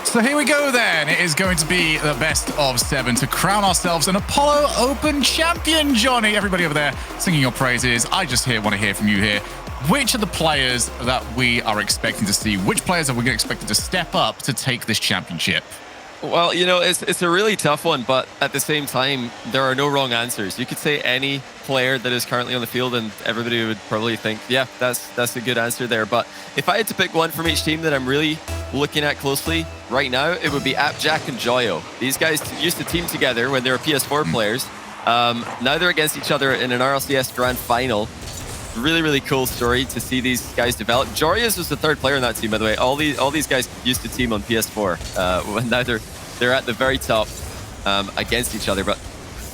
So here we go then. It is going to be the best of 7 to crown ourselves an Apollo Open champion, Johnny. Everybody over there singing your praises. I just want to hear from you here. Which are the players that we are expecting to see? Which players are we expected to step up to take this championship? Well, you know, it's a really tough one, but at the same time, there are no wrong answers. You could say any player that is currently on the field and everybody would probably think, yeah, that's a good answer there. But if I had to pick one from each team that I'm really looking at closely right now, it would be Jack and Joyo. These guys used to team together when they were PS4 players. Now they're against each other in an RLCS Grand Final. Really, really cool story to see these guys develop. Jorius was the third player in that team, by the way. All these guys used to team on PS4. When now they're at the very top against each other. But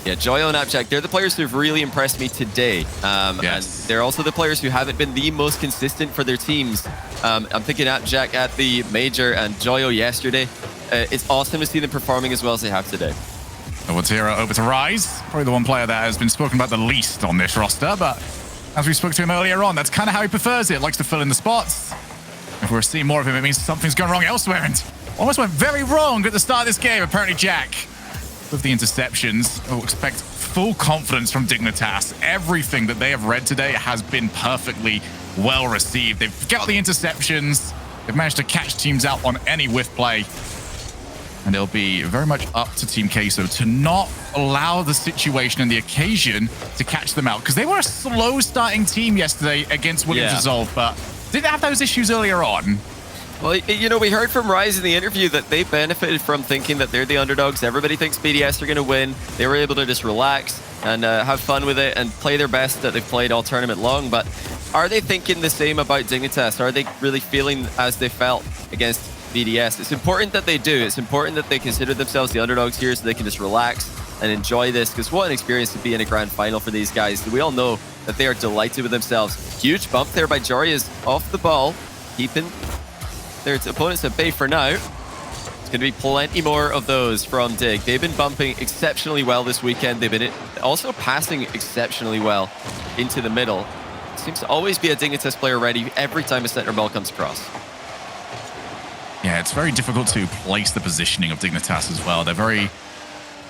yeah, Joyo and Jack, they're the players who've really impressed me today. Yes. And they're also the players who haven't been the most consistent for their teams. I'm thinking Jack at the Major and Joyo yesterday. It's awesome to see them performing as well as they have today. Watira over to Rise. Probably the one player that has been spoken about the least on this roster, but as we spoke to him earlier on, that's kind of how he prefers it. Likes to fill in the spots. If we're seeing more of him, it means something's gone wrong elsewhere, and almost went very wrong at the start of this game. Apparently, Jack, with the interceptions, we'll expect full confidence from Dignitas. Everything that they have read today has been perfectly well received. They've got the interceptions. They've managed to catch teams out on any whiff play. And it'll be very much up to Team Queso to not allow the situation and the occasion to catch them out. Because they were a slow starting team yesterday against Williams Resolve, but didn't have those issues earlier on. Well, you know, we heard from Rise in the interview that they benefited from thinking that they're the underdogs. Everybody thinks BDS are going to win. They were able to just relax and have fun with it and play their best that they've played all tournament long. But are they thinking the same about Dignitas? Are they really feeling as they felt against BDS? It's important that they do. It's important that they consider themselves the underdogs here so they can just relax and enjoy this, because what an experience to be in a grand final for these guys. We all know that they are delighted with themselves. Huge bump there by Jory is off the ball, keeping their opponents at bay for now. It's going to be plenty more of those from Dig. They've been bumping exceptionally well this weekend. They've been also passing exceptionally well into the middle. Seems to always be a Dignitas player ready every time a center ball comes across. Yeah, it's very difficult to place the positioning of Dignitas as well. They're very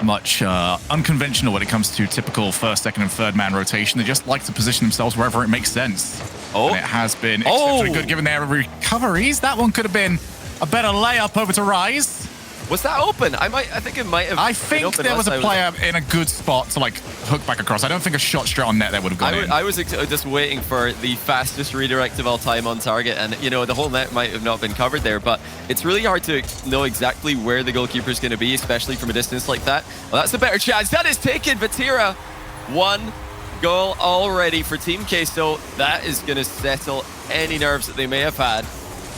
much unconventional when it comes to typical first, second, and third man rotation. They just like to position themselves wherever it makes sense. Oh, and it has been exceptionally good given their recoveries. That one could have been a better layup over to Rise. Was that open? I think it might have. I think there was a player in a good spot to like hook back across. I don't think a shot straight on net there would have gone in. I was just waiting for the fastest redirect of all time on target, and you know the whole net might have not been covered there, but it's really hard to know exactly where the goalkeeper is going to be, especially from a distance like that. Well, that's a better chance. That is taken. Vatira, 1 goal already for Team Queso. That is going to settle any nerves that they may have had.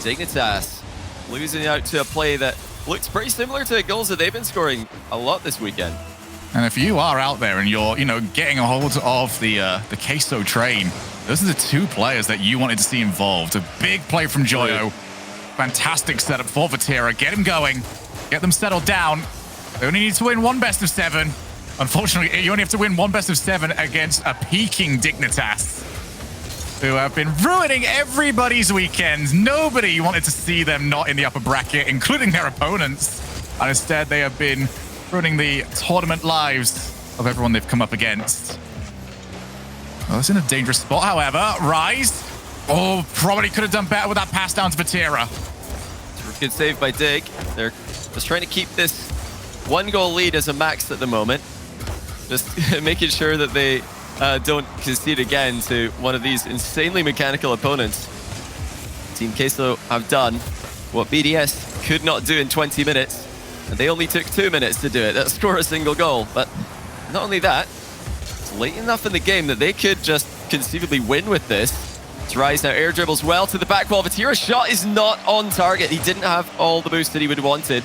Dignitas losing out to a play that looks pretty similar to the goals that they've been scoring a lot this weekend. And if you are out there and you're, getting a hold of the Queso train, those are the 2 players that you wanted to see involved. A big play from Joyo. Fantastic setup for Vatira. Get him going. Get them settled down. They only need to win 1 best of 7. Unfortunately, you only have to win 1 best of 7 against a peaking Dignitas, who have been ruining everybody's weekends. Nobody wanted to see them not in the upper bracket, including their opponents. And instead, they have been ruining the tournament lives of everyone they've come up against. Well, it's in a dangerous spot, however. Rise. Oh, probably could have done better with that pass down to Vatira. Good save by Dig. They're just trying to keep this 1-goal lead as a max at the moment. Just making sure that they don't concede again to one of these insanely mechanical opponents. Team Queso have done what BDS could not do in 20 minutes, and they only took 2 minutes to do it. That's score a single goal. But not only that, it's late enough in the game that they could just conceivably win with this. It's Rise now air dribbles well to the back wall. Vatira's shot is not on target. He didn't have all the boost that he would have wanted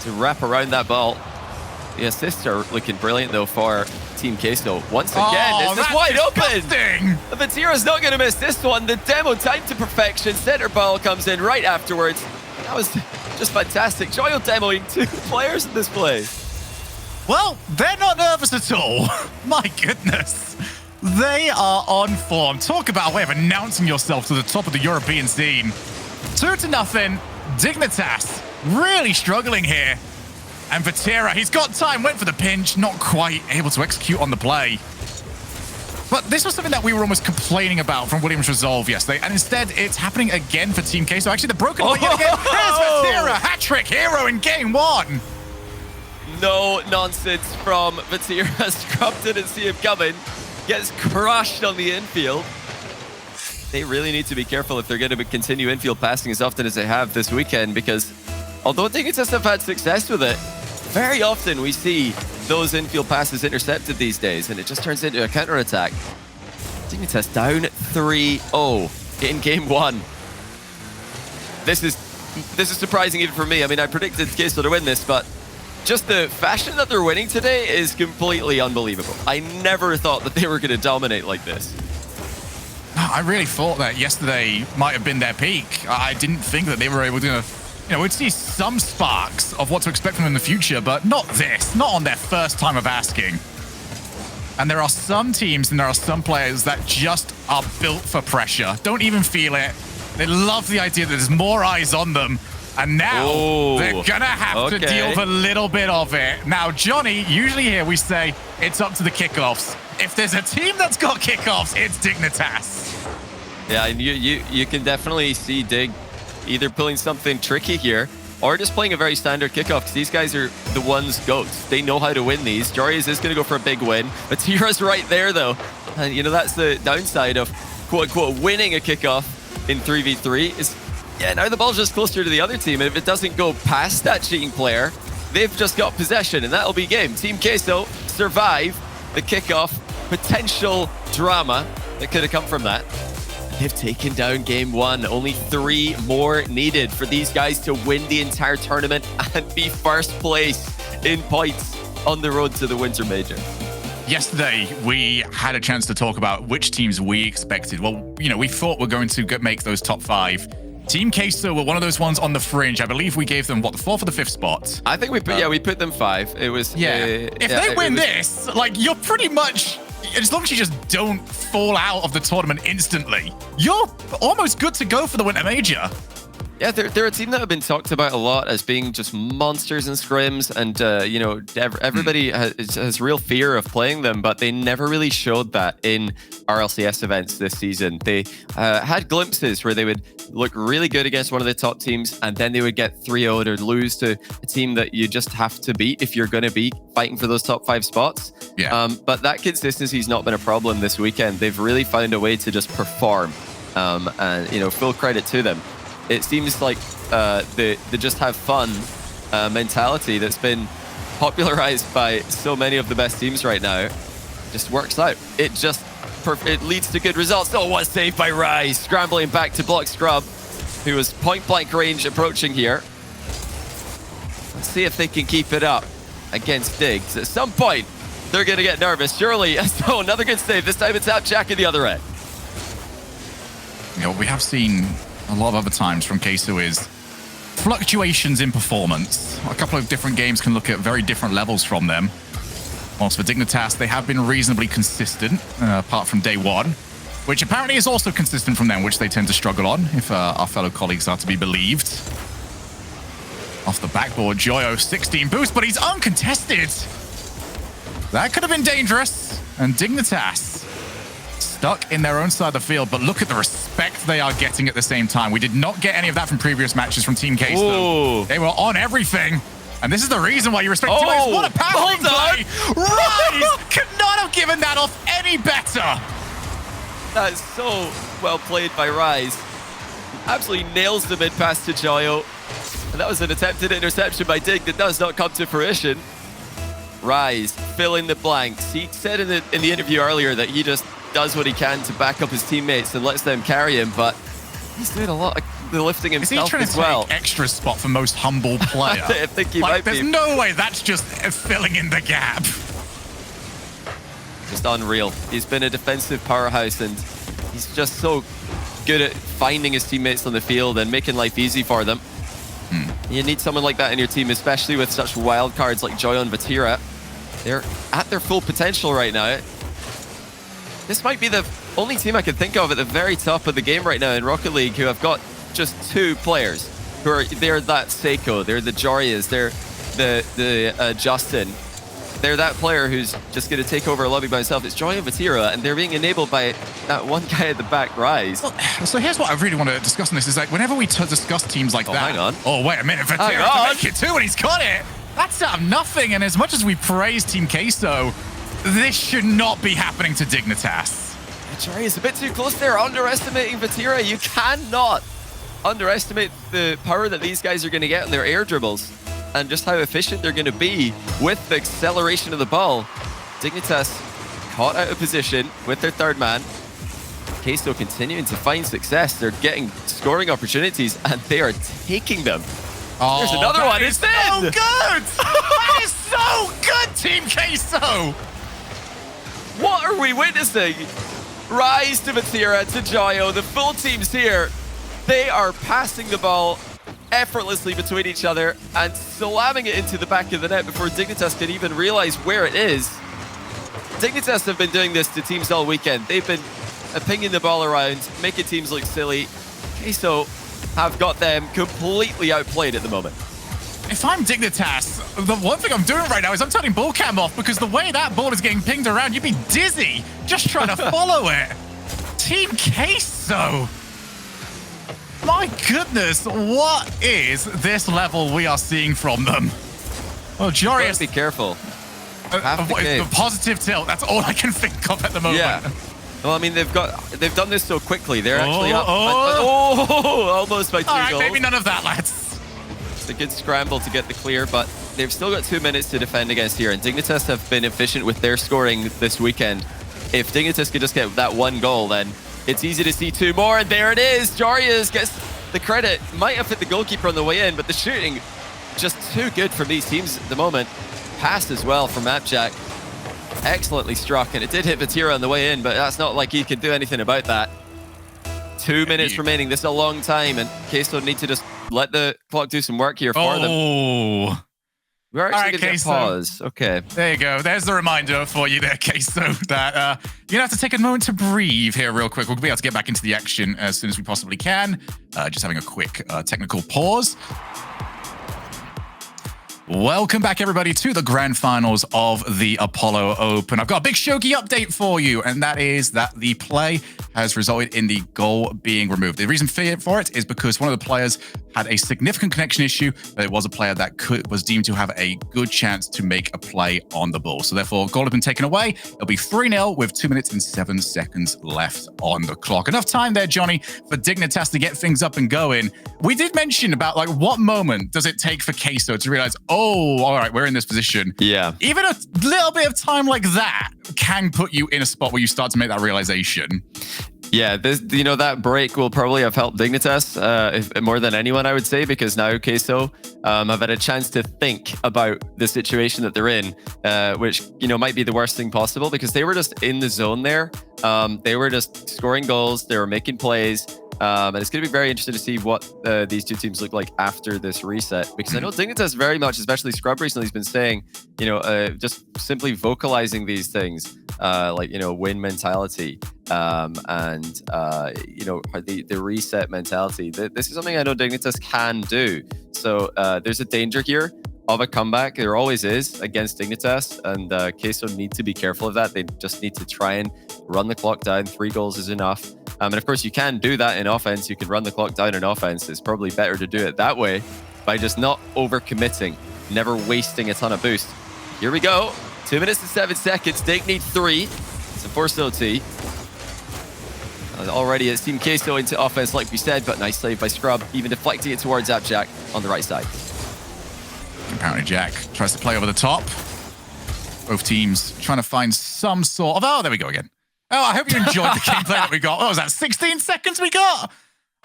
to wrap around that ball. The assists are looking brilliant though for Team Queso. Once again, this is wide open. Vatira's not going to miss this one. The demo timed to perfection. Center ball comes in right afterwards. That was just fantastic. Joyo demoing 2 players in this play. Well, they're not nervous at all. My goodness. They are on form. Talk about a way of announcing yourself to the top of the European scene. 2-0. Dignitas really struggling here. And Vatira, he's got time, went for the pinch, not quite able to execute on the play. But this was something that we were almost complaining about from Williams' resolve yesterday, and instead it's happening again for Team K. So actually, the broken away yet again. Here's Vatira, hat-trick hero in game 1. No nonsense from Vatira. Scrub didn't see him coming. Gets crushed on the infield. They really need to be careful if they're going to continue infield passing as often as they have this weekend, because although Dignitas have had success with it, very often we see those infield passes intercepted these days, and it just turns into a counter-attack. Dignitas down 3-0 in game 1. This is surprising even for me. I mean, I predicted Queso to win this, but just the fashion that they're winning today is completely unbelievable. I never thought that they were going to dominate like this. I really thought that yesterday might have been their peak. I didn't think that they were able to, we'd see some sparks of what to expect from them in the future, but not this, not on their first time of asking. And there are some teams and there are some players that just are built for pressure. Don't even feel it. They love the idea that there's more eyes on them. And now they're gonna have to deal with a little bit of it. Now, Johnny, usually here we say it's up to the kickoffs. If there's a team that's got kickoffs, it's Dignitas. Yeah, and you can definitely see Dig either pulling something tricky here or just playing a very standard kickoff, because these guys are the ones goats. They know how to win these. Jarius is going to go for a big win. Vatira's right there, though. And, that's the downside of, quote-unquote, winning a kickoff in 3v3 is, now the ball's just closer to the other team, and if it doesn't go past that cheating player, they've just got possession, and that'll be game. Team Queso survive the kickoff potential drama that could have come from that. They've taken down game 1. Only 3 more needed for these guys to win the entire tournament and be first place in points on the road to the Winter Major. Yesterday, we had a chance to talk about which teams we expected. Well, we thought we're going to make those top 5. Team Queso were one of those ones on the fringe. I believe we gave them, the 4th or the 5th spot? I think we put them 5. It was... If they win this, you're pretty much... As long as you just don't fall out of the tournament instantly, you're almost good to go for the Winter Major. Yeah, they're a team that have been talked about a lot as being just monsters in scrims, and everybody has real fear of playing them, but they never really showed that in RLCS events this season. They had glimpses where they would look really good against one of the top teams, and then they would get 3-0'd or lose to a team that you just have to beat if you're going to be fighting for those top 5 spots. Yeah. But that consistency's not been a problem this weekend. They've really found a way to just perform, and full credit to them. It seems like the just have fun mentality that's been popularized by so many of the best teams right now just works out. It leads to good results. Oh, what a save by Rise, scrambling back to block Scrub, who was point-blank range approaching here. Let's see if they can keep it up against Diggs. At some point, they're going to get nervous, surely. So another good save. This time it's out Jack at the other end. We have seen a lot of other times from Queso is fluctuations in performance. A couple of different games can look at very different levels from them. Whilst for Dignitas, they have been reasonably consistent, apart from day 1, which apparently is also consistent from them, which they tend to struggle on, if our fellow colleagues are to be believed. Off the backboard, Joyo, 16 boost, but he's uncontested. That could have been dangerous. And Dignitas stuck in their own side of the field, but look at the respect they are getting at the same time. We did not get any of that from previous matches from Team Queso. They were on everything. And this is the reason why you respect teammates. What a passing play! Rise could not have given that off any better. That is so well played by Rise. Absolutely nails the mid pass to Joyo. And that was an attempted interception by Dig that does not come to fruition. Rise fill in the blanks. He said in the interview earlier that he just does what he can to back up his teammates and lets them carry him, but he's doing a lot of the lifting himself as well. Is he trying to take extra spot for most humble player? I think he might be. There's no way that's just filling in the gap. Just unreal. He's been a defensive powerhouse, and he's just so good at finding his teammates on the field and making life easy for them. You need someone like that in your team, especially with such wild cards like Joyo and Vatira. They're at their full potential right now. This might be the only team I can think of at the very top of the game right now in Rocket League who have got just 2 players they're that Seiko, they're the Jorias, they're the Justin. They're that player who's just going to take over a lobby by himself. It's Joy and Vatira, and they're being enabled by that one guy at the back, Rise. Well, so here's what I really want to discuss on this, is like whenever we discuss teams like that. Hang on. Oh, wait a minute. Vatira to make it too, and he's got it. That's out of nothing, and as much as we praise Team Queso, this should not be happening to Dignitas. Jory is a bit too close there, underestimating Vatira. You cannot underestimate the power that these guys are going to get on their air dribbles, and just how efficient they're going to be with the acceleration of the ball. Dignitas caught out of position with their third man. Queso continuing to find success. They're getting scoring opportunities, and they are taking them. Oh, there's another one. It's so good! That is so good, Team Queso! What are we witnessing? Rise to Vatira, to Joyo. The full team's here. They are passing the ball effortlessly between each other and slamming it into the back of the net before Dignitas can even realize where it is. Dignitas have been doing this to teams all weekend. They've been pinging the ball around, making teams look silly. Queso have got them completely outplayed at the moment. If I'm Dignitas, the one thing I'm doing right now is I'm turning ball cam off, because the way that ball is getting pinged around, you'd be dizzy just trying to follow it. Team Queso. My goodness, what is this level we are seeing from them? Well, Jorius, be careful. The positive tilt, that's all I can think of at the moment. Yeah. Well, I mean, they've done this so quickly. They're actually up. Almost by 2 All right, goals. maybe none of that, lads. It's a good scramble to get the clear, but they've still got 2 minutes to defend against here, and Dignitas have been efficient with their scoring this weekend. If Dignitas could just get that 1 goal, then it's easy to see 2 more, and there it is. Jarius gets the credit. Might have hit the goalkeeper on the way in, but the shooting just too good from these teams at the moment. Pass as well from Mapjack. Excellently struck, and it did hit Vatira on the way in, but that's not like he can do anything about that. 2 minutes remaining. This is a long time, and Queso need to just let the clock do some work here for them. We're actually going to pause. Okay. There you go. There's the reminder for you there, Queso, that you're going to have to take a moment to breathe here real quick. We'll be able to get back into the action as soon as we possibly can. Just having a quick technical pause. Welcome back, everybody, to the grand finals of the Apollo Open. I've got a big Shogi update for you, and that is that the play has resulted in the goal being removed. The reason for it is because one of the players had a significant connection issue, but it was a player that was deemed to have a good chance to make a play on the ball. So therefore, goal has been taken away. It'll be 3-0 with 2 minutes and 7 seconds left on the clock. Enough time there, Johnny, for Dignitas to get things up and going. We did mention about, like, what moment does it take for Queso to realize, oh, all right, we're in this position. Yeah. Even a little bit of time like that can put you in a spot where you start to make that realization. Yeah, that break will probably have helped Dignitas more than anyone, I would say, because now Queso have had a chance to think about the situation that they're in, which, might be the worst thing possible, because they were just in the zone there. They were just scoring goals. They were making plays. And it's going to be very interesting to see what these two teams look like after this reset, because I know Dignitas very much, especially Scrub recently, has been saying, just simply vocalizing these things, win mentality, and the reset mentality. This is something I know Dignitas can do. So there's a danger here of a comeback. There always is against Dignitas, and Queso need to be careful of that. They just need to try and run the clock down. 3 goals is enough. And of course, you can do that in offense. You can run the clock down in offense. It's probably better to do it that way by just not overcommitting, never wasting a ton of boost. Here we go. 2 minutes and 7 seconds. Dig need 3. It's a forced OT. Already it's Team Queso into offense, like we said, but nice save by Scrub, even deflecting it towards Jack on the right side. Apparently Jack tries to play over the top. Both teams trying to find some sort of... Oh, there we go again. Oh, I hope you enjoyed the gameplay that we got. What was that, 16 seconds we got?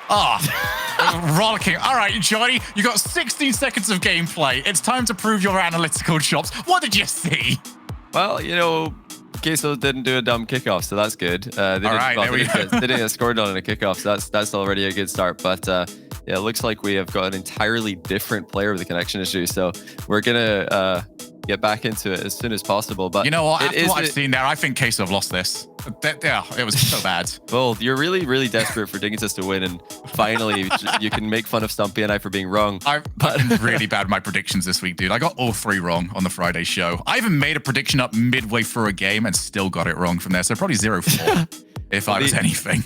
Oh, rollicking. All right, Johnny, you got 16 seconds of gameplay. It's time to prove your analytical chops. What did you see? Well, Queso didn't do a dumb kickoff, so that's good. They didn't get scored on in a kickoff, so that's already a good start. But yeah, it looks like we have got an entirely different player with a connection issue, so we're going to get back into it as soon as possible. But you know what? After what I've seen there, I think Queso have lost this. Yeah, it was so bad. Well, you're really, really desperate for Dignitas to win, and finally you can make fun of Stumpy and I for being wrong. I've been really bad with my predictions this week, dude. I got all 3 wrong on the Friday show. I even made a prediction up midway through a game and still got it wrong from there. So probably 0-4 if I was anything.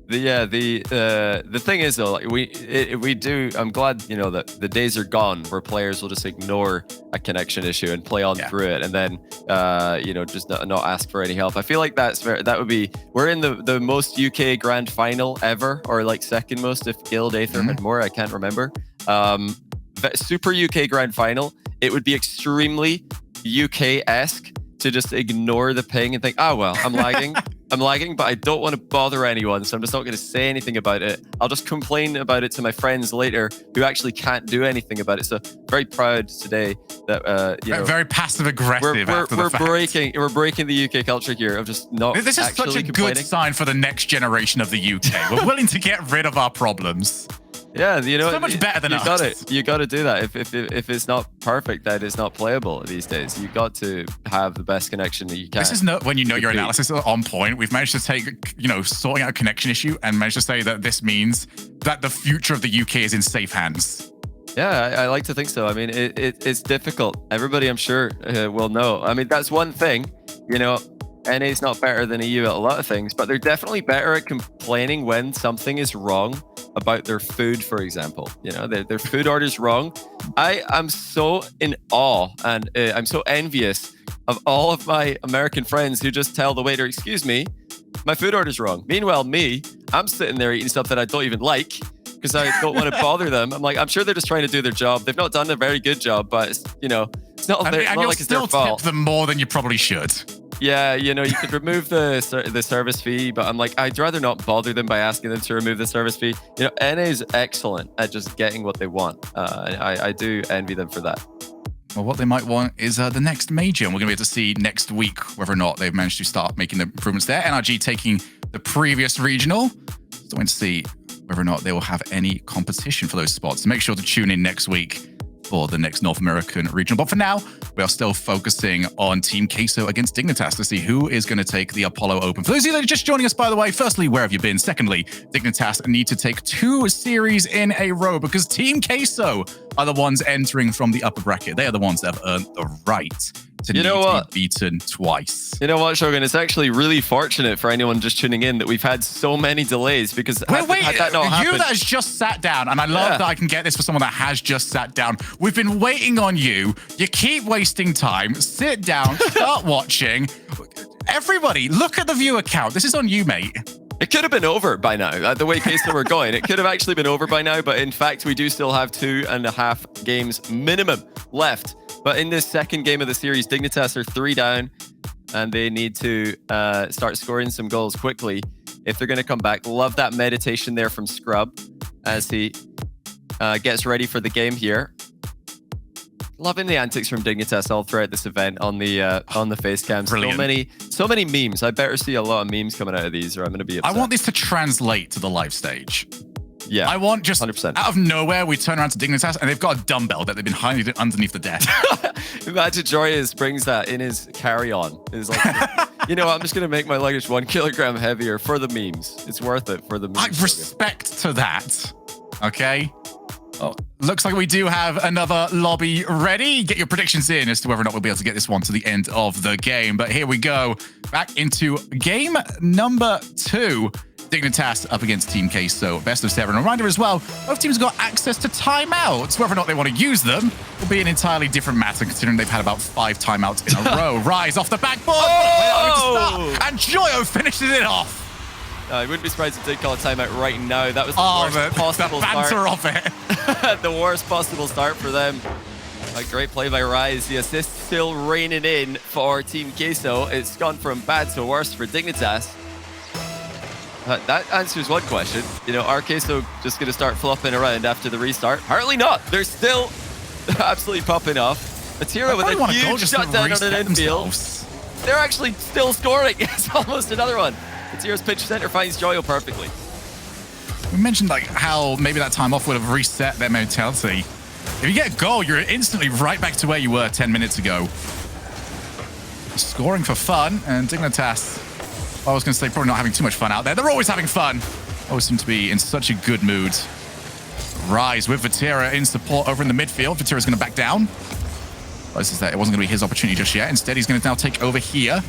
The thing is though, like we do. I'm glad that the days are gone where players will just ignore a connection issue and play on through it, and then just not ask for any help. I feel like that would be. We're in the most UK Grand Final ever, or like second most if Guild Aether had more. I can't remember. Super UK Grand Final. It would be extremely UK-esque to just ignore the ping and think, oh well, I'm lagging. I'm lagging, but I don't want to bother anyone, so I'm just not going to say anything about it. I'll just complain about it to my friends later who actually can't do anything about it. So very proud today that very passive aggressive. We're breaking the UK culture here of just not. This is such a good sign for the next generation of the UK. We're willing to get rid of our problems. Yeah, so much better than us. You got to do that. If it's not perfect, that it's not playable these days. You got to have the best connection that you can. This is not when your analysis is on point. We've managed to take sorting out a connection issue and managed to say that this means that the future of the UK is in safe hands. Yeah, I like to think so. I mean, it's difficult. Everybody, I'm sure, will know. I mean, that's one thing. NA's not better than EU at a lot of things, but they're definitely better at complaining when something is wrong about their food, for example. Their food order's wrong. I'm so in awe and I'm so envious of all of my American friends who just tell the waiter, excuse me, my food order's wrong. Meanwhile, I'm sitting there eating stuff that I don't even like because I don't want to bother them. I'm like, I'm sure they're just trying to do their job. They've not done a very good job, but it's not like it's their fault. Tip them more than you probably should. Yeah, you could remove the service fee, but I'm like, I'd rather not bother them by asking them to remove the service fee. NA is excellent at just getting what they want. I do envy them for that. Well, what they might want is the next major, and we're going to be able to see next week whether or not they've managed to start making the improvements there. NRG taking the previous regional. So we're going to see whether or not they will have any competition for those spots. So make sure to tune in next week for the next North American regional. But for now, we are still focusing on Team Queso against Dignitas to see who is going to take the Apollo Open. For those of you that are just joining us, by the way, firstly, where have you been? Secondly, Dignitas need to take 2 series in a row because Team Queso are the ones entering from the upper bracket. They are the ones that have earned the right to be beaten twice. You know what, Shogun? It's actually really fortunate for anyone just tuning in that we've had so many delays because had that not happened... You that has just sat down, and I love that I can get this for someone that has just sat down. We've been waiting on you. You keep wasting time. Sit down, start watching. Everybody, look at the viewer count. This is on you, mate. It could have been over by now, the way Queso were going. It could have actually been over by now, but in fact, we do still have 2.5 games minimum left. But in this second game of the series, Dignitas are 3 down, and they need to start scoring some goals quickly if they're going to come back. Love that meditation there from Scrub as he gets ready for the game here. Loving the antics from Dignitas all throughout this event on the face cam. So many memes. I better see a lot of memes coming out of these, or I'm going to be upset. I want this to translate to the live stage. Yeah, I want just 100%. Out of nowhere, we turn around to Dignitas and they've got a dumbbell that they've been hiding underneath the desk. Imagine Joyous brings that in his carry-on. It's like, you know what, I'm just going to make my luggage 1 kilogram heavier for the memes. It's worth it for the memes. Respect to that. Okay. Oh, looks like we do have another lobby ready. Get your predictions in as to whether or not we'll be able to get this one to the end of the game. But here we go. Back into game number 2. Dignitas up against Team Queso. Best of 7. A reminder as well, both teams have got access to timeouts. Whether or not they want to use them will be an entirely different matter, considering they've had about 5 timeouts in a row. Rise off the backboard. And Joyo finishes it off. I wouldn't be surprised if they call a timeout right now. That was the worst possible start. The banter of it. The worst possible start for them. A great play by Rise. The assist still raining in for Team Queso. It's gone from bad to worse for Dignitas. That answers one question. Are Queso just going to start flopping around after the restart? Apparently not. They're still absolutely popping off. Atira with a huge shutdown on an infield. They're actually still scoring. It's almost another one. Atira's pitch center finds Joyo perfectly. We mentioned how maybe that time off would have reset their mentality. If you get a goal, you're instantly right back to where you were 10 minutes ago. Scoring for fun, and Dignitas I was going to say probably not having too much fun out there. They're always having fun. Always seem to be in such a good mood. Rise with Vatira in support over in the midfield. Vatira's going to back down. Well, this is that. It wasn't going to be his opportunity just yet. Instead, he's going to now take over here.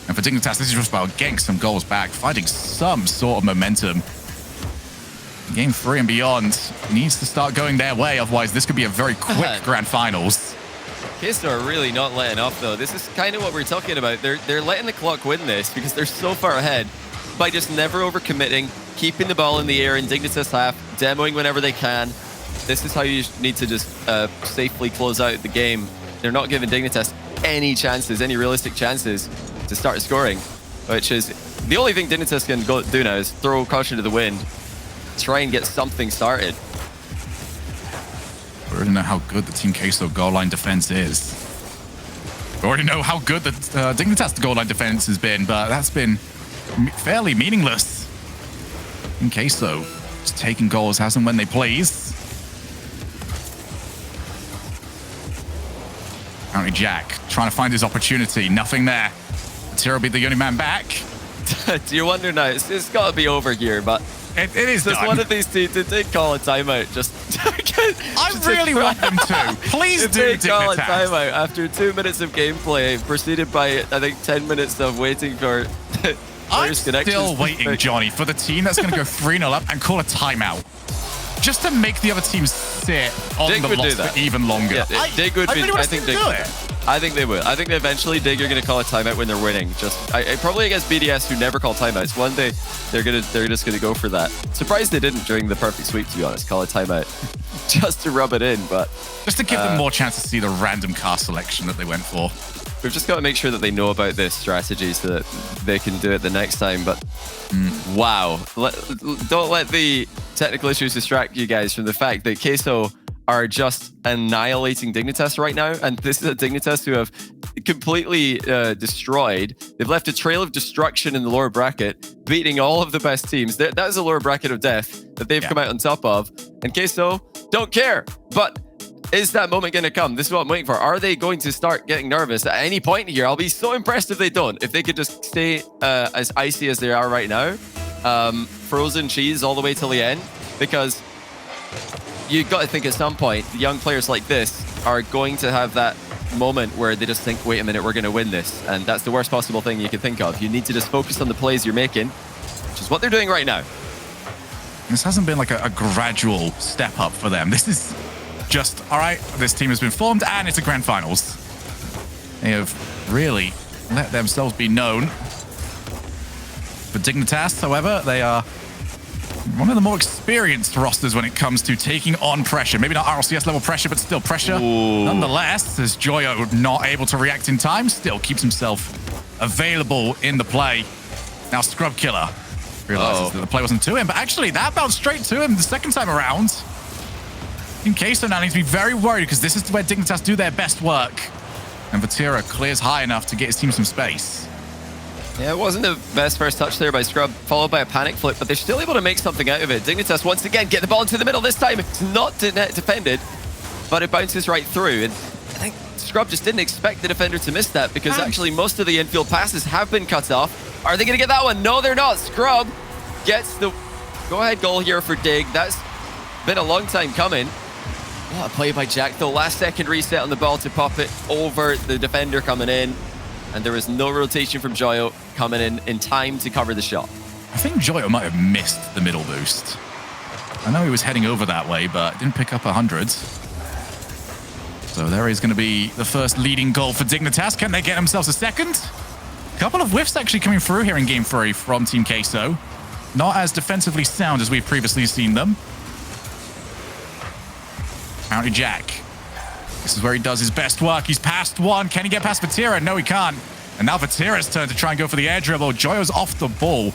And for Dignitas, this is just about getting some goals back, finding some sort of momentum. Game 3 and beyond needs to start going their way. Otherwise, this could be a very quick grand finals. Queso are really not letting up, though. This is kind of what we're talking about. They're letting the clock win this because they're so far ahead by just never overcommitting, keeping the ball in the air in Dignitas half, demoing whenever they can. This is how you need to just safely close out the game. They're not giving Dignitas any chances, any realistic chances to start scoring, which is the only thing Dignitas can do now is throw caution to the wind, try and get something started. We already know how good the Team Queso goal line defense is. We already know how good the Dignitas goal line defense has been, but that's been fairly meaningless. Team Queso just taking goals as and when they please. Apparently Jack trying to find his opportunity. Nothing there. Vatira will be the only man back. Do you wonder now? It's got to be over here, but it is just done. one of these teams did call a timeout. Just I really want them to. Please do, Dignitas. Call a Dignitas. timeout after 2 minutes of gameplay, preceded by I think 10 minutes of waiting for. I'm still waiting, Johnny, for the team that's going to go 3-0 up and call a timeout. Just to make the other teams sit on Dig the loss for even longer. Yeah, Dig would be. I think Dig would do it. I think they would. I think eventually Dig are going to call a timeout when they're winning. Probably against BDS, who never call timeouts. One day they're just going to go for that. Surprised they didn't during the perfect sweep, to be honest. Call a timeout just to rub it in, but just to give them more chance to see the random cast selection that they went for. We've just got to make sure that they know about this strategy so that they can do it the next time. But wow, don't let the technical issues distract you guys from the fact that Queso are just annihilating Dignitas right now. And this is a Dignitas who have completely destroyed. They've left a trail of destruction in the lower bracket, beating all of the best teams. That is a lower bracket of death that they've come out on top of. And Queso don't care. But is that moment going to come? This is what I'm waiting for. Are they going to start getting nervous at any point here? I'll be so impressed if they don't. If they could just stay as icy as they are right now. Frozen cheese all the way till the end. Because you've got to think at some point, the young players like this are going to have that moment where they just think, wait a minute, we're going to win this. And that's the worst possible thing you can think of. You need to just focus on the plays you're making, which is what they're doing right now. This hasn't been like a gradual step up for them. This is just, all right, this team has been formed and it's a grand finals. They have really let themselves be known. For Dignitas, however, they are one of the more experienced rosters when it comes to taking on pressure. Maybe not RLCS level pressure, but still pressure. Ooh. Nonetheless, as Joyo not able to react in time, still keeps himself available in the play. Now Scrub Killer realizes that the play wasn't to him, but actually that bounced straight to him the second time around. Team Queso now needs to be very worried because this is where Dignitas do their best work. And Vatira clears high enough to get his team some space. Yeah, it wasn't the best first touch there by Scrub, followed by a panic flip, but they're still able to make something out of it. Dignitas once again get the ball into the middle. This time it's not defended, but it bounces right through. And I think Scrub just didn't expect the defender to miss that because actually most of the infield passes have been cut off. Are they going to get that one? No, they're not. Scrub gets the go-ahead goal here for Dig. That's been a long time coming. What a play by Jack, though. Last second reset on the ball to pop it over the defender coming in. And there was no rotation from Joyo coming in time to cover the shot. I think Joyo might have missed the middle boost. I know he was heading over that way, but didn't pick up 100. So there is going to be the first leading goal for Dignitas. Can they get themselves a second? A couple of whiffs actually coming through here in Game 3 from Team Queso. Not as defensively sound as we've previously seen them. Apparently Jack. This is where he does his best work. He's past one. Can he get past Vatira? No, he can't. And now Vatira's turn to try and go for the air dribble. Joyo's off the ball.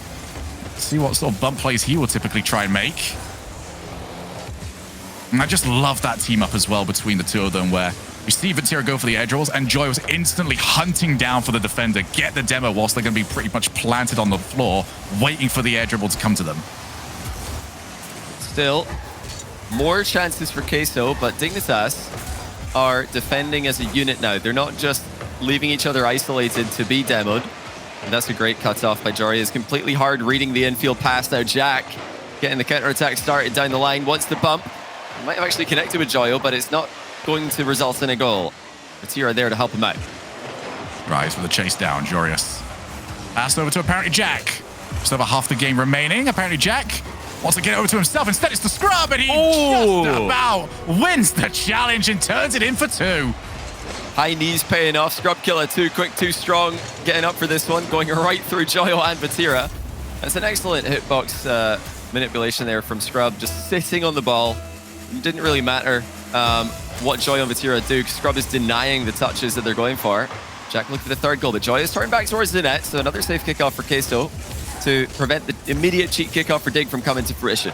Let's see what sort of bump plays he will typically try and make. And I just love that team up as well between the two of them, where we see Vatira go for the air dribbles and Joyo's instantly hunting down for the defender, get the demo whilst they're going to be pretty much planted on the floor, waiting for the air dribble to come to them. Still, more chances for Queso, but Dignitas are defending as a unit now. They're not just leaving each other isolated to be demoed. And that's a great cutoff by Jory. It's completely hard reading the infield pass. Now Jack getting the counter-attack started down the line. Wants the bump. He might have actually connected with Joyo, but it's not going to result in a goal. Vatira there to help him out. Rise with a chase down. Jorius passed over to apparently Jack. Just over half the game remaining. Apparently Jack wants to get over to himself. Instead it's the Scrub, and he just about wins the challenge and turns it in for 2. High knees paying off. Scrub killer, too quick, too strong. Getting up for this one, going right through Joyo and Vatira. That's an excellent hitbox manipulation there from Scrub, just sitting on the ball. It didn't really matter what Joyo and Vatira do, because Scrub is denying the touches that they're going for. Jack looking for the 3rd goal, but Joyo is turning back towards the net, so another safe kickoff for Queso to prevent the immediate cheat kickoff for Dig from coming to fruition.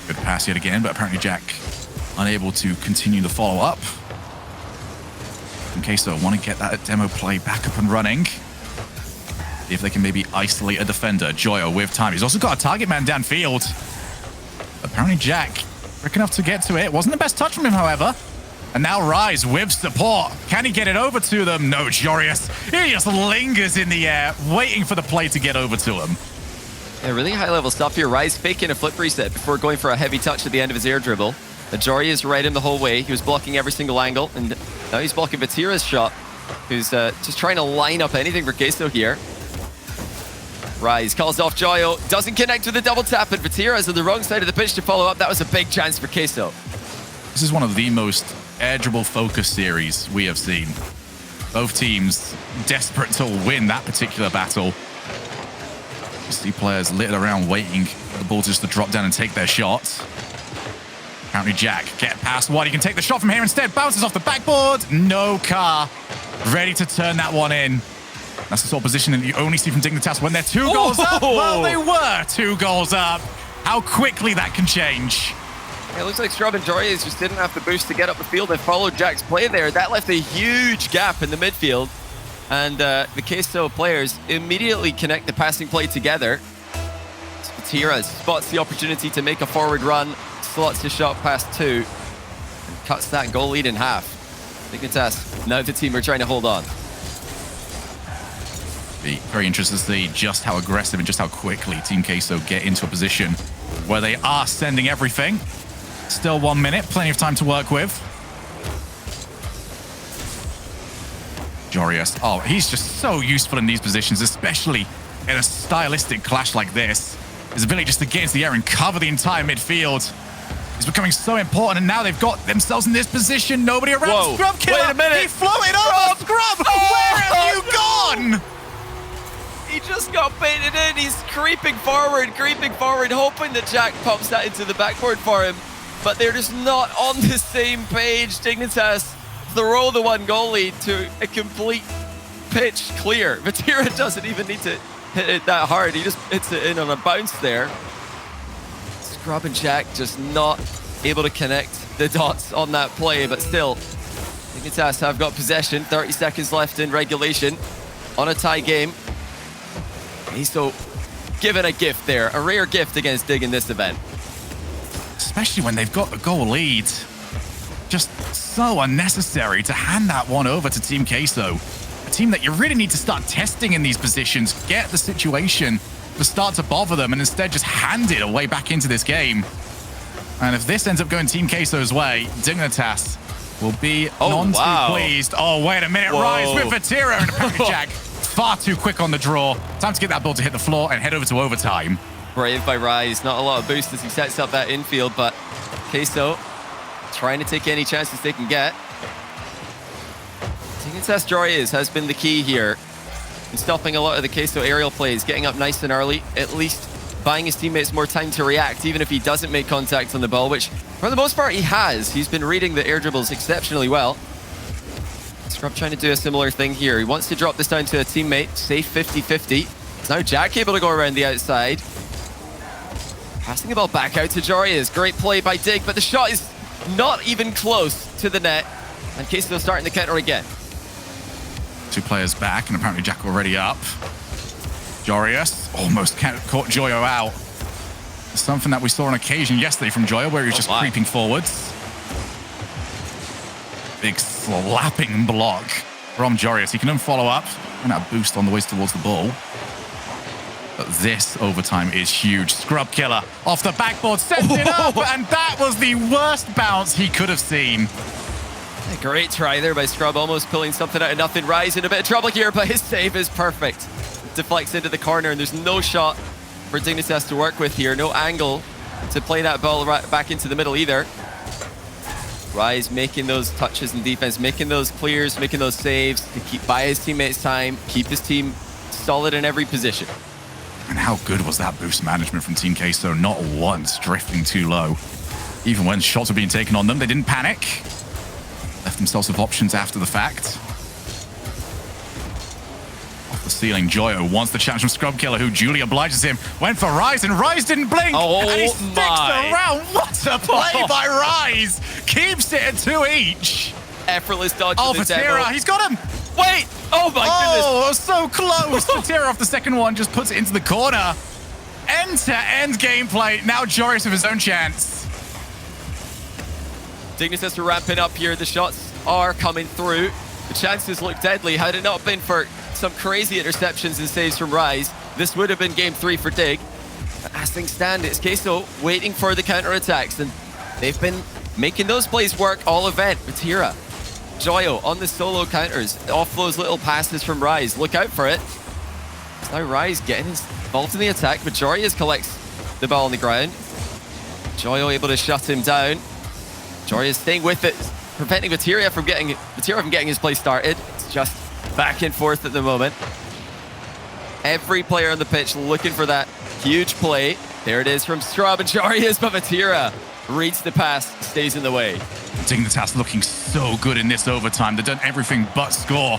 Good pass yet again, but apparently Jack unable to continue the follow-up. And Queso want to get that demo play back up and running. See if they can maybe isolate a defender. Joyo with time. He's also got a target man downfield. Apparently Jack quick enough to get to it. Wasn't the best touch from him, however. And now Rise with support. Can he get it over to them? No, Jorius. He just lingers in the air, waiting for the play to get over to him. Yeah, really high-level stuff here. Rise faking a flip reset before going for a heavy touch at the end of his air dribble. Jorius read him the whole way. He was blocking every single angle, and now he's blocking Vatira's shot, who's just trying to line up anything for Queso here. Rise calls off Joyo, doesn't connect with the double tap, and Vatira is on the wrong side of the pitch to follow up. That was a big chance for Queso. This is one of the most air dribble focus series we have seen. Both teams desperate to win that particular battle. You see players littered around waiting for the ball just to drop down and take their shots. Apparently Jack get past one. He can take the shot from here instead. Bounces off the backboard. No car. Ready to turn that one in. That's the sort of position that you only see from Dignitas when they're 2 goals up. Well, they were 2 goals up. How quickly that can change. It looks like Scrub and Jorius just didn't have the boost to get up the field and follow Jack's play there. That left a huge gap in the midfield. And the Queso players immediately connect the passing play together. Vatira spots the opportunity to make a forward run, slots his shot past 2, and cuts that goal lead in half. Dignitas, now the team are trying to hold on. Be very interested to see just how aggressive and just how quickly Team Queso get into a position where they are sending everything. Still 1 minute, plenty of time to work with. Jorius, oh, he's just so useful in these positions, especially in a stylistic clash like this. His ability just to get into the air and cover the entire midfield is becoming so important, and now they've got themselves in this position. Nobody around. Whoa. Scrub killer. Wait a minute. He floated over. Scrub, where have you gone? He just got baited in. He's creeping forward, hoping that Jack pops that into the backboard for him. But they're just not on the same page. Dignitas throw the 1 goal lead to a complete pitch clear. Vatira doesn't even need to hit it that hard. He just hits it in on a bounce there. Scrub and Jack just not able to connect the dots on that play, but still, Dignitas have got possession. 30 seconds left in regulation on a tie game. He's so given a gift there, a rare gift against Dig in this event. Especially when they've got the goal lead. Just so unnecessary to hand that one over to Team Queso. A team that you really need to start testing in these positions, get the situation to start to bother them, and instead just hand it away back into this game. And if this ends up going Team Queso's way, Dignitas will be none too pleased. Oh, wait a minute. Whoa. Rise with Vatira and apparently Jack far too quick on the draw. Time to get that ball to hit the floor and head over to overtime. Brave by Rise. Not a lot of boost as he sets up that infield, but Queso trying to take any chances they can get. Dignitas Jorius has been the key here in stopping a lot of the Queso aerial plays, getting up nice and early, at least buying his teammates more time to react, even if he doesn't make contact on the ball, which for the most part he has. He's been reading the air dribbles exceptionally well. Scrub trying to do a similar thing here. He wants to drop this down to a teammate, safe 50-50. It's now Jack able to go around the outside. Passing the ball back out to Jorius. Great play by Dig, but the shot is not even close to the net. And Queso starting the counter again. 2 players back, and apparently Jack already up. Jorius almost caught Joyo out. Something that we saw on occasion yesterday from Joyo, where he was just creeping forwards. Big slapping block from Jorius. He can then follow up and a boost on the way towards the ball. But this overtime is huge. Scrub Killer off the backboard, sets it up, and that was the worst bounce he could have seen. A great try there by Scrub, almost pulling something out of nothing. Rise in a bit of trouble here, but his save is perfect. Deflects into the corner, and there's no shot for Dignitas to work with here. No angle to play that ball right back into the middle either. Rise making those touches in defense, making those clears, making those saves to buy his teammates time, keep his team solid in every position. And how good was that boost management from Team Queso? Not once drifting too low. Even when shots were being taken on them, they didn't panic. Left themselves with options after the fact. Off the ceiling, Joyo wants the challenge from Scrub Killer, who duly obliges him. Went for Rise, and Rise didn't blink. Oh, and he sticks around. What a play by Rise. Keeps it at 2 each. Effortless dodge. Oh, Vatira, he's got him. Wait! Oh my goodness! Oh, so close! Vatira off the second one just puts it into the corner. End-to-end gameplay. Now Joris with his own chance. Dignitas are ramping up here. The shots are coming through. The chances look deadly. Had it not been for some crazy interceptions and saves from Rise, this would have been game 3 for Dig. But as things stand, it's Queso waiting for the counter-attacks, and they've been making those plays work all event. Vatira, Joyo on the solo counters, off those little passes from Rise. Look out for it. It's now Rise getting involved in the attack. Majorius collects the ball on the ground. Joyo able to shut him down. Majorius staying with it, preventing Vatira from getting his play started. It's just back and forth at the moment. Every player on the pitch looking for that huge play. There it is from Scrub and Jorius, but Vatira reads the pass, stays in the way. Dignitas looking so good in this overtime. They've done everything but score.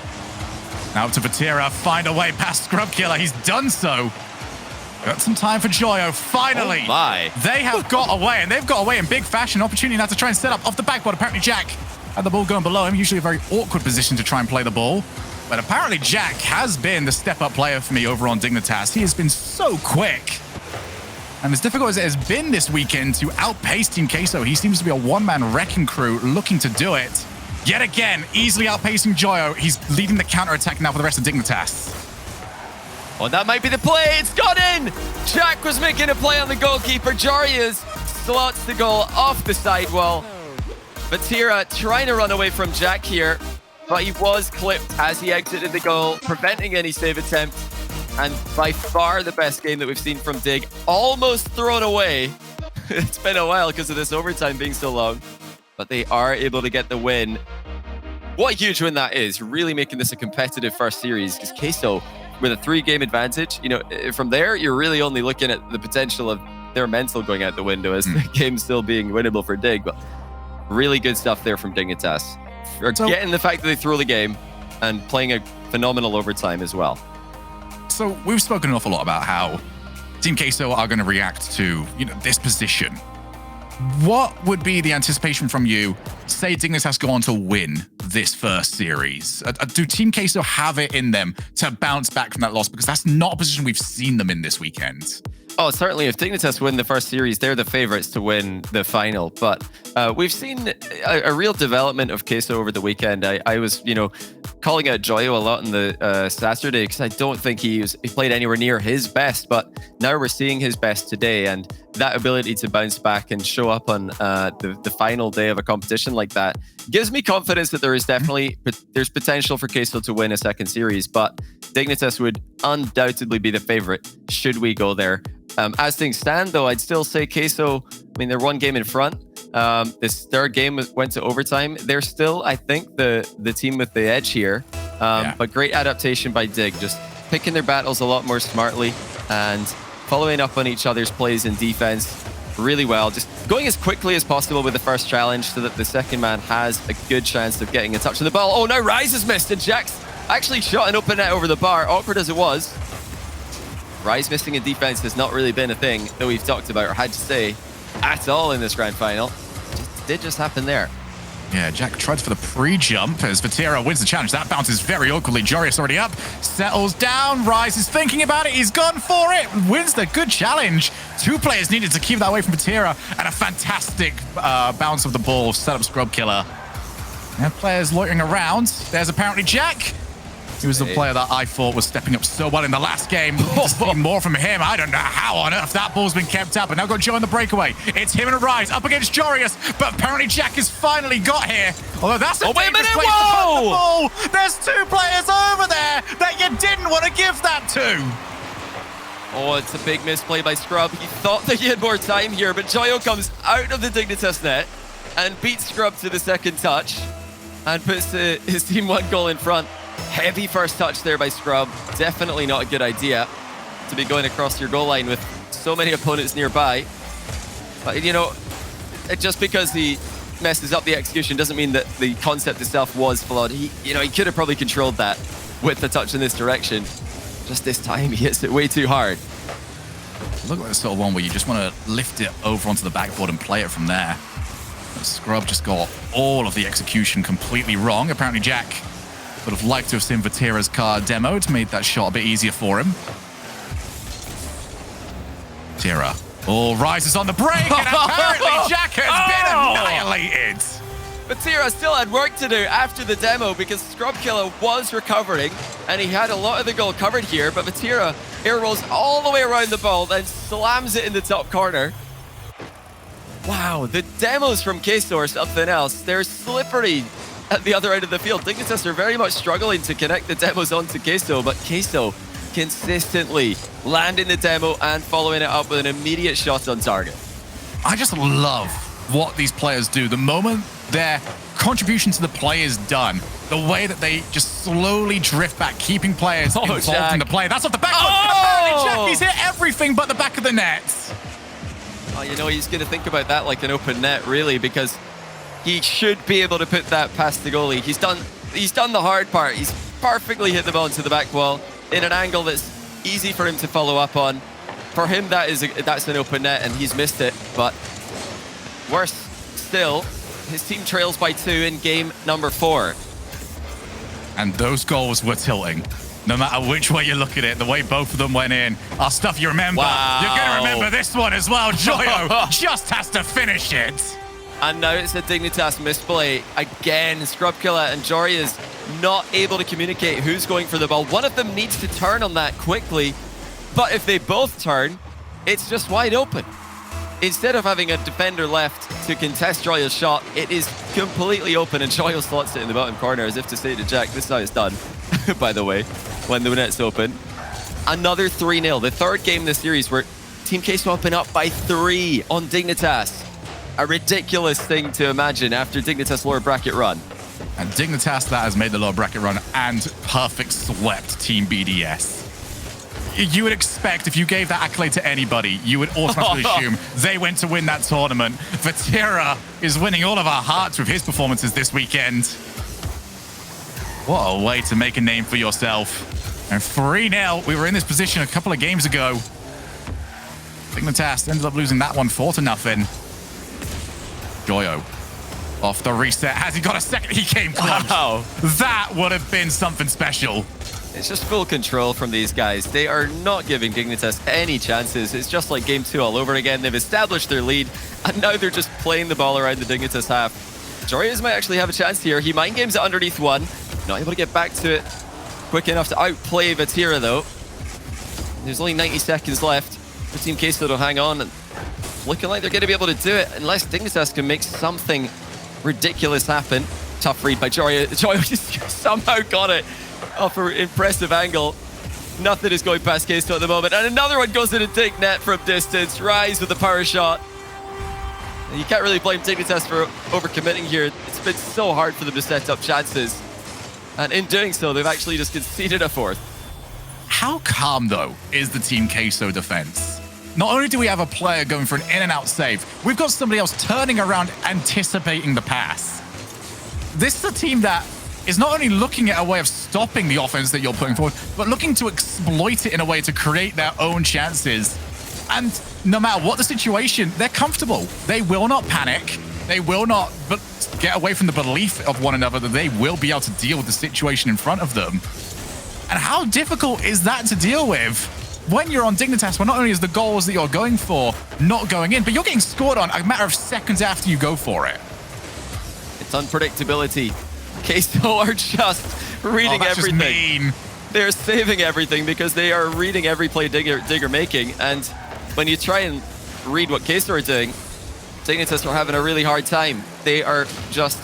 Now to Vatira, find a way past Scrub Killer. He's done so. Got some time for Joyo. Finally, they have got away, and they've got away in big fashion. Opportunity now to try and set up off the backboard. Apparently Jack had the ball going below him. Usually a very awkward position to try and play the ball. But apparently Jack has been the step-up player for me over on Dignitas. He has been so quick. And as difficult as it has been this weekend to outpace Team Queso, he seems to be a one-man wrecking crew looking to do it. Yet again, easily outpacing Joyo. He's leading the counter-attack now for the rest of Dignitas. Oh, that might be the play. It's got in. Jack was making a play on the goalkeeper. Jarius slots the goal off the sidewall. Vatira trying to run away from Jack here, but he was clipped as he exited the goal, preventing any save attempt. And by far the best game that we've seen from Dig. Almost thrown away. It's been a while because of this overtime being so long. But they are able to get the win. What a huge win that is. Really making this a competitive first series. Because Queso, with a 3-game advantage, you know, from there, you're really only looking at the potential of their mental going out the window as the game still being winnable for Dig. But really good stuff there from Dignitas. Getting the fact that they threw the game and playing a phenomenal overtime as well. So we've spoken an awful lot about how Team Queso are going to react to, you know, this position. What would be the anticipation from you? Say Dignitas go on to win this first series. Do Team Queso have it in them to bounce back from that loss? Because that's not a position we've seen them in this weekend. Oh, certainly. If Dignitas win the first series, they're the favorites to win the final. But we've seen a real development of Queso over the weekend. I was, you know, calling out Joyo a lot on the Saturday because I don't think he played anywhere near his best. But now we're seeing his best today, and that ability to bounce back and show up on the final day of a competition like that gives me confidence that there is definitely there's potential for Queso to win a second series. But Dignitas would undoubtedly be the favorite should we go there. As things stand, though, I'd still say Queso, I mean, they're 1 game in front. This third game went to overtime. They're still, I think, the team with the edge here. But great adaptation by Dig, just picking their battles a lot more smartly and following up on each other's plays in defense really well. Just going as quickly as possible with the first challenge so that the second man has a good chance of getting in touch with the ball. Oh, now Rise has missed, and Jack's actually shot an open net over the bar, awkward as it was. Rise missing in defense has not really been a thing that we've talked about or had to say at all in this grand final. It did just happen there. Yeah, Jack tried for the pre-jump as Vatira wins the challenge. That bounces very awkwardly. Jorius already up, settles down. Rise is thinking about it. He's gone for it. Wins the good challenge. 2 players needed to keep that away from Vatira, and a fantastic bounce of the ball. Set up Scrub Killer. Now players loitering around. There's apparently Jack. He was the player that I thought was stepping up so well in the last game. To see more from him. I don't know how on earth that ball's been kept up. And now got Joe in the breakaway. It's him and Rise up against Jorius. But apparently Jack has finally got here. Although that's a dangerous place to put the ball. There's 2 players over there that you didn't want to give that to. Oh, it's a big misplay by Scrub. He thought that he had more time here, but Joyo comes out of the Dignitas net and beats Scrub to the second touch and puts his team 1 goal in front. Heavy first touch there by Scrub. Definitely not a good idea to be going across your goal line with so many opponents nearby. But, you know, just because he messes up the execution doesn't mean that the concept itself was flawed. He could have probably controlled that with the touch in this direction. Just this time, he hits it way too hard. Look like the sort of one where you just want to lift it over onto the backboard and play it from there. But Scrub just got all of the execution completely wrong. Apparently Jack would have liked to have seen Vatira's card demoed, made that shot a bit easier for him. Vatira. Oh, rises on the break, and apparently Jack has been annihilated. Vatira still had work to do after the demo because Scrub Killer was recovering, and he had a lot of the goal covered here, but Vatira air rolls all the way around the ball, then slams it in the top corner. Wow, the demos from Queso are something else. They're slippery at the other end of the field. Dignitas are very much struggling to connect the demos onto Queso, but Queso consistently landing the demo and following it up with an immediate shot on target. I just love what these players do. The moment their contribution to the play is done, the way that they just slowly drift back, keeping players involved Jack. in the play. That's off the back. Apparently Jack, he's hit everything but the back of the net. Oh, you know, he's going to think about that like an open net, really, because he should be able to put that past the goalie. He's done the hard part. He's perfectly hit the ball into the back wall in an angle that's easy for him to follow up on. For him, that's an open net, and he's missed it. But worse still, his team trails by 2 in game number 4. And those goals were tilting. No matter which way you look at it, the way both of them went in are stuff you remember. Wow. You're going to remember this one as well. Joyo just has to finish it. And now it's a Dignitas misplay. Again, Scrub Killer and Jory is not able to communicate who's going for the ball. One of them needs to turn on that quickly, but if they both turn, it's just wide open. Instead of having a defender left to contest Joyo's shot, it is completely open, and Joyo slots it in the bottom corner as if to say to Jack, this is how it's done, by the way, when the net's open. Another 3-0, the third game in the series where Team Queso open up by 3 on Dignitas. A ridiculous thing to imagine after Dignitas' lower bracket run. And Dignitas that has made the lower bracket run and perfect swept Team BDS. You would expect if you gave that accolade to anybody, you would automatically assume they went to win that tournament. Vatira is winning all of our hearts with his performances this weekend. What a way to make a name for yourself. And 3-0, we were in this position a couple of games ago. Dignitas ended up losing that one 4-0. Joyo off the reset. Has he got a second? He came close. Wow. That would have been something special. It's just full control from these guys. They are not giving Dignitas any chances. It's just like game 2 all over again. They've established their lead, and now they're just playing the ball around the Dignitas half. Jorius might actually have a chance here. He mind games it underneath 1. Not able to get back to it quick enough to outplay Vatira, though. There's only 90 seconds left for Team Queso to hang on. And looking like they're going to be able to do it unless Dignitas can make something ridiculous happen. Tough read by Jory. Jory just somehow got it off an impressive angle. Nothing is going past Queso at the moment. And another one goes in a dig net from distance. Rise with a power shot. You can't really blame Dignitas for overcommitting here. It's been so hard for them to set up chances. And in doing so, they've actually just conceded a 4th. How calm, though, is the Team Queso defense? Not only do we have a player going for an in-and-out save, we've got somebody else turning around, anticipating the pass. This is a team that is not only looking at a way of stopping the offense that you're putting forward, but looking to exploit it in a way to create their own chances. And no matter what the situation, they're comfortable. They will not panic. They will not get away from the belief of one another that they will be able to deal with the situation in front of them. And how difficult is that to deal with when you're on Dignitas, where not only is the goals that you're going for not going in, but you're getting scored on a matter of seconds after you go for it. It's unpredictability Queso are just reading that's everything. Just mean. They're saving everything because they are reading every play Digger making. And when you try and read what Queso are doing, Dignitas are having a really hard time. They are just,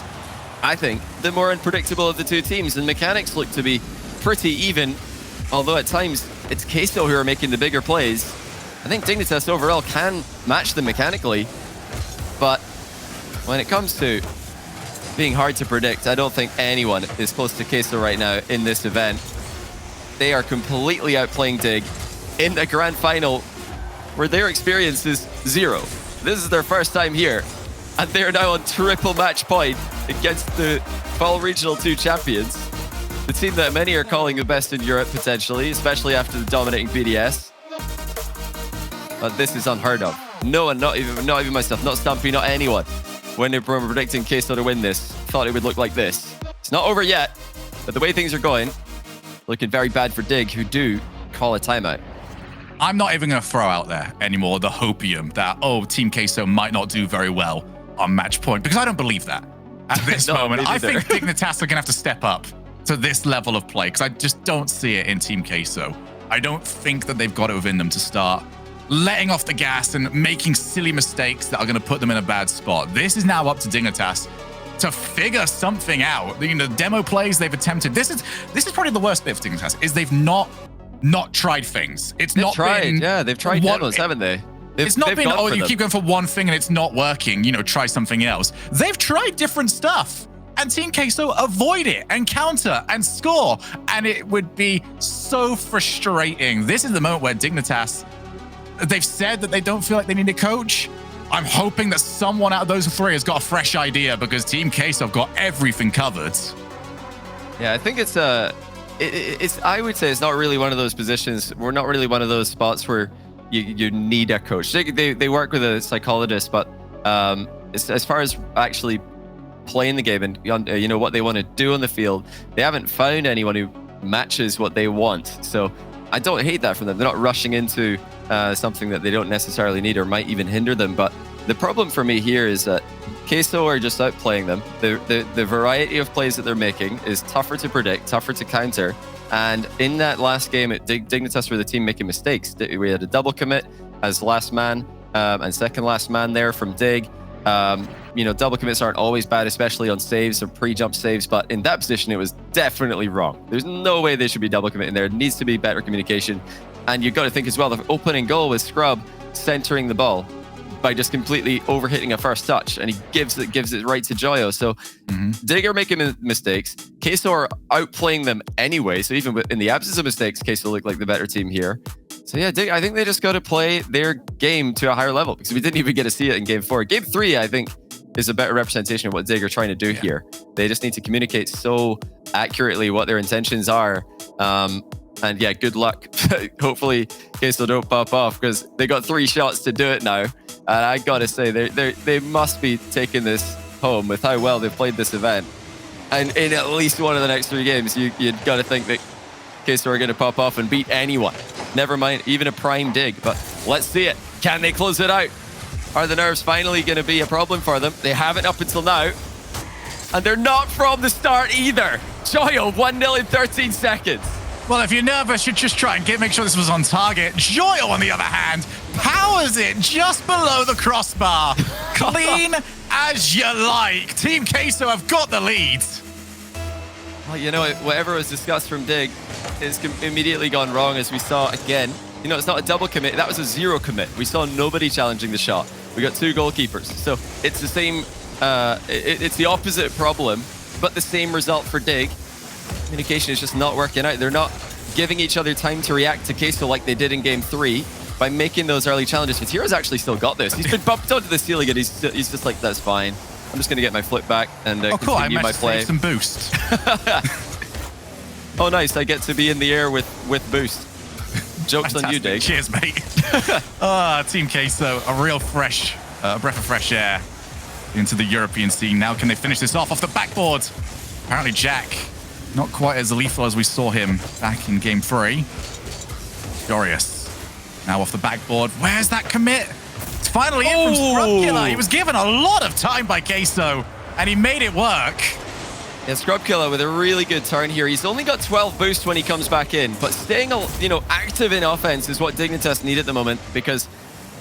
I think, the more unpredictable of the two teams. And mechanics look to be pretty even, although at times it's Queso who are making the bigger plays. I think Dignitas overall can match them mechanically, but when it comes to being hard to predict, I don't think anyone is close to Queso right now in this event. They are completely outplaying Dig in a grand final where their experience is 0. This is their first time here, and they're now on triple match point against the Fall Regional 2 champions. The team that many are calling the best in Europe, potentially, especially after the dominating BDS. But this is unheard of. No one, not even myself, not Stumpy, not anyone, when they were predicting Queso to win this, thought it would look like this. It's not over yet, but the way things are going, looking very bad for Dig, who do call a timeout. I'm not even going to throw out there anymore the hopium that, Team Queso might not do very well on match point, because I don't believe that at this No, moment. I think Dignitas are going to have to step up to this level of play, because I just don't see it in Team Queso. I don't think that they've got it within them to start letting off the gas and making silly mistakes that are going to put them in a bad spot. This is now up to Dignitas to figure something out. The demo plays they've attempted. This is probably the worst bit for Dignitas, is they've not tried things. They've tried demos, haven't they? It's not been, you keep going for one thing and it's not working, try something else. They've tried different stuff, and Team Queso avoid it and counter and score, and it would be so frustrating. This is the moment where Dignitas, they've said that they don't feel like they need a coach. I'm hoping that someone out of those three has got a fresh idea, because Team Queso have got everything covered. Yeah, I think it's I would say it's not really one of those positions. We're not really one of those spots where you need a coach. They work with a psychologist, but as far as actually playing the game and what they want to do on the field, they haven't found anyone who matches what they want. So I don't hate that from them. They're not rushing into something that they don't necessarily need or might even hinder them. But the problem for me here is that Queso are just outplaying them. The variety of plays that they're making is tougher to predict, tougher to counter. And in that last game, Dignitas were the team making mistakes. We had a double commit as last man and second last man there from Dig. Double commits aren't always bad, especially on saves or pre-jump saves, but in that position, it was definitely wrong. There's no way they should be double committing there. It needs to be better communication. And you've got to think as well, the opening goal was Scrub centering the ball by just completely overhitting a first touch, and he gives it right to Joyo. So Dig are making mistakes. Queso are outplaying them anyway, so even in the absence of mistakes, Queso look like the better team here. So yeah, Dig, I think they just got to play their game to a higher level, because we didn't even get to see it in Game 4. Game 3, I think, is a better representation of what Dig are trying to do here. They just need to communicate so accurately what their intentions are. And yeah, good luck. Hopefully Queso don't pop off, because they got 3 shots to do it now. And I gotta say, they must be taking this home with how well they've played this event. And in at least one of the next 3 games, you'd gotta think that Queso are gonna pop off and beat anyone. Never mind, even a prime Dig. But let's see it. Can they close it out? Are the nerves finally gonna be a problem for them? They haven't up until now. And they're not from the start either. Joyo, 1-0 in 13 seconds. Well, if you're nervous, you'd just try and make sure this was on target. Joyo, on the other hand, powers it just below the crossbar. Clean as you like. Team Queso have got the lead. Well, whatever was discussed from Dig is immediately gone wrong, as we saw again. It's not a double commit. That was a 0 commit. We saw nobody challenging the shot. We got 2 goalkeepers. So it's the same, it's the opposite problem, but the same result for Dig. Communication is just not working out. They're not giving each other time to react to Queso like they did in Game 3 by making those early challenges. Fatira's actually still got this. He's been bumped onto the ceiling, and he's just like, that's fine. I'm just going to get my flip back and continue my play. Some boost. Oh, nice. I get to be in the air with boost. Joke's Fantastic. On you, Dig. Cheers, mate. Team Queso, a real breath of fresh air into the European scene. Now, can they finish this off the backboard? Apparently, Jack, not quite as lethal as we saw him back in Game 3. Furious. Now off the backboard. Where's that commit? It's finally in from Scrubkiller. He was given a lot of time by Queso, and he made it work. Yeah, Scrub Killer with a really good turn here. He's only got 12 boost when he comes back in, but staying, active in offense is what Dignitas need at the moment because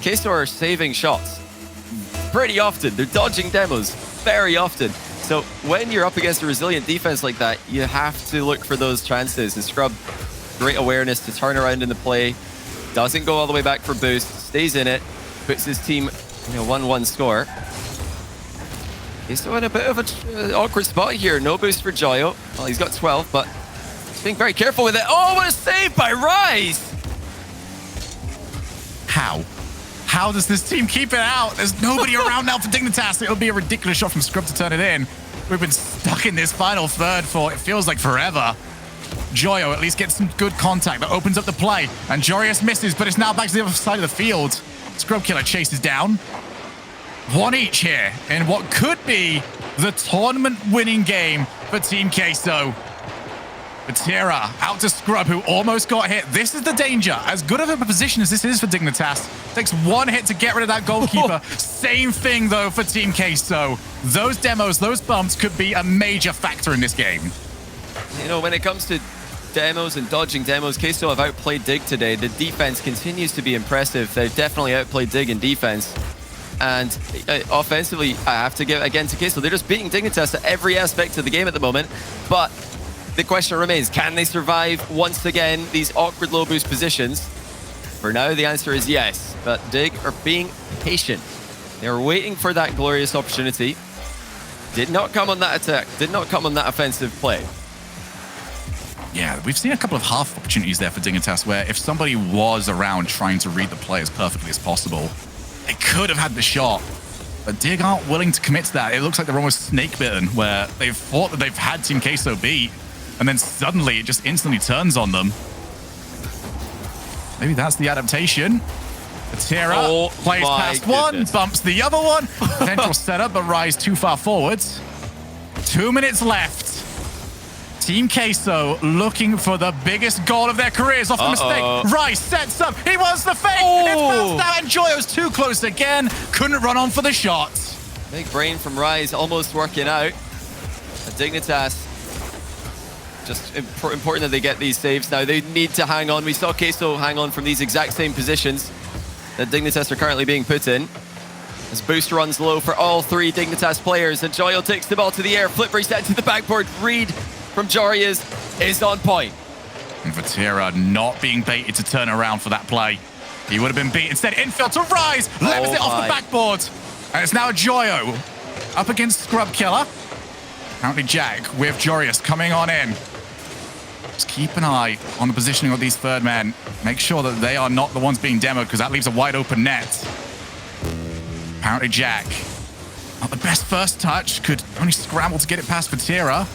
Queso are saving shots pretty often. They're dodging demos very often. So when you're up against a resilient defense like that, you have to look for those chances. And Scrub, great awareness to turn around in the play, doesn't go all the way back for boost, stays in it, puts his team 1-1 score. He's still in a bit of an awkward spot here. No boost for Joyo. Well, he's got 12, but he's being very careful with it. Oh, what a save by Rise! How does this team keep it out? There's nobody around now for Dignitas. It'll be a ridiculous shot from Scrub to turn it in. We've been stuck in this final third for, it feels like forever. Joyo at least gets some good contact that opens up the play. And Jorius misses, but it's now back to the other side of the field. Scrub Killer chases down. One each here in what could be the tournament-winning game for Team Queso. Batira out to Scrub, who almost got hit. This is the danger. As good of a position as this is for Dignitas, takes one hit to get rid of that goalkeeper. Same thing, though, for Team Queso. Those demos, those bumps could be a major factor in this game. When it comes to demos and dodging demos, Queso have outplayed Dig today. The defense continues to be impressive. They've definitely outplayed Dig in defense. And offensively, I have to give it again to Queso. They're just beating Dignitas at every aspect of the game at the moment. But the question remains, can they survive once again these awkward low boost positions? For now, the answer is yes. But Dig are being patient. They're waiting for that glorious opportunity. Did not come on that attack. Did not come on that offensive play. Yeah, we've seen a couple of half opportunities there for Dignitas where if somebody was around trying to read the play as perfectly as possible, they could have had the shot. But Dig aren't willing to commit to that. It looks like they're almost snake-bitten, where they've thought that they've had Team Queso beat, and then suddenly it just instantly turns on them. Maybe that's the adaptation. Batira plays past one, bumps the other one. Potential setup, but Rise too far forwards. 2 minutes left. Team Queso looking for the biggest goal of their careers off the mistake. Rice sets up. He wants the fake. It's bounced out, and Joyo's too close again. Couldn't run on for the shot. Big brain from Rise, almost working out. Dignitas, just important that they get these saves now. They need to hang on. We saw Queso hang on from these exact same positions that Dignitas are currently being put in. As boost runs low for all three Dignitas players, and Joyo takes the ball to the air. Flip reset to the backboard. Read from Jorius is on point. And Batira not being baited to turn around for that play. He would have been beat. Instead, infield to Rise. Levers it off the backboard. And it's now Joyo up against Scrub Killer. Apparently Jack with Jorius coming on in. Just keep an eye on the positioning of these third men. Make sure that they are not the ones being demoed, because that leaves a wide open net. Apparently Jack, not the best first touch, could only scramble to get it past Batira.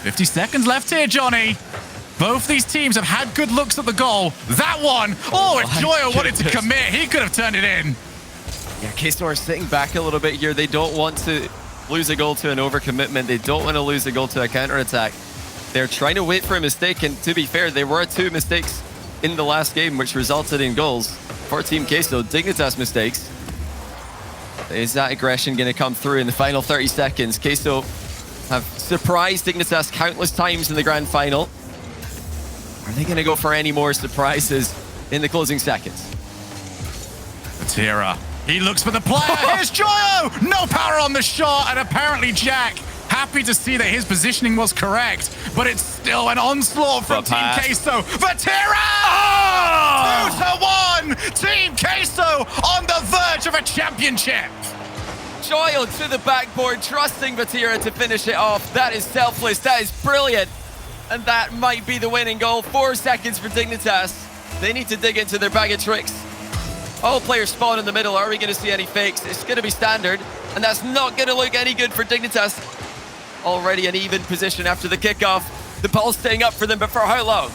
50 seconds left here, Johnny. Both these teams have had good looks at the goal. That one, if Joyo wanted to commit, he could have turned it in. Yeah, Queso are sitting back a little bit here. They don't want to lose a goal to an overcommitment. They don't want to lose a goal to a counterattack. They're trying to wait for a mistake, and to be fair, there were 2 mistakes in the last game which resulted in goals for Team Queso. Dignitas mistakes. Is that aggression going to come through in the final 30 seconds? Queso have surprised Dignitas countless times in the grand final. Are they going to go for any more surprises in the closing seconds? Batira, he looks for the player. Here's Joyo! No power on the shot, and apparently Jack happy to see that his positioning was correct, but it's still an onslaught from Team Queso. Batira! 2-1! Team Queso on the verge of a championship. Joyo to the backboard, trusting Batira to finish it off. That is selfless. That is brilliant. And that might be the winning goal. 4 seconds for Dignitas. They need to dig into their bag of tricks. All players spawn in the middle. Are we going to see any fakes? It's going to be standard. And that's not going to look any good for Dignitas. Already an even position after the kickoff. The ball's staying up for them, but for how long?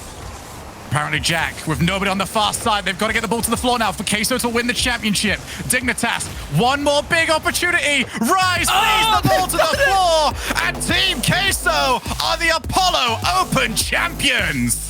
Apparently Jack, with nobody on the far side, they've got to get the ball to the floor now for Queso to win the championship. Dignitas, one more big opportunity. Rise leads the ball to the floor, and Team Queso are the Apollo Open champions.